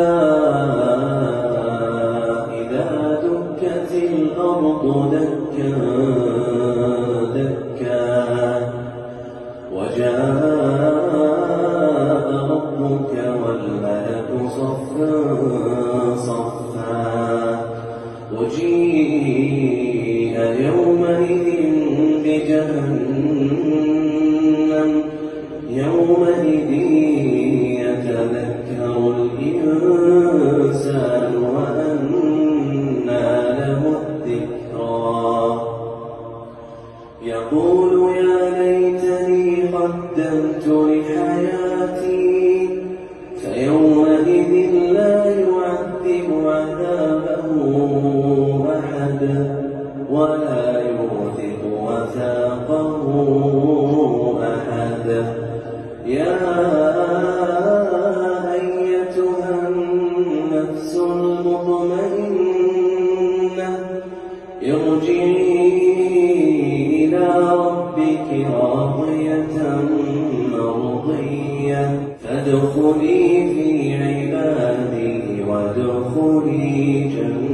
كلا إذا دكت الأرض دكا دكا وجاء ربك والملك صفا صفا وجيء يومئذ بجهنم يومئذ يتذكر الإنسان وأنى له الذكرى يقول يا ليتني قدمت لحياتي فيومئذ لا يعذب عذابه أحد ولا يوثق وثاقه أحد يا أيتها النفس المطمئنة ارجعي إلى ربك راضية مرضية فادخلي في عبادي وادخلي جنتي.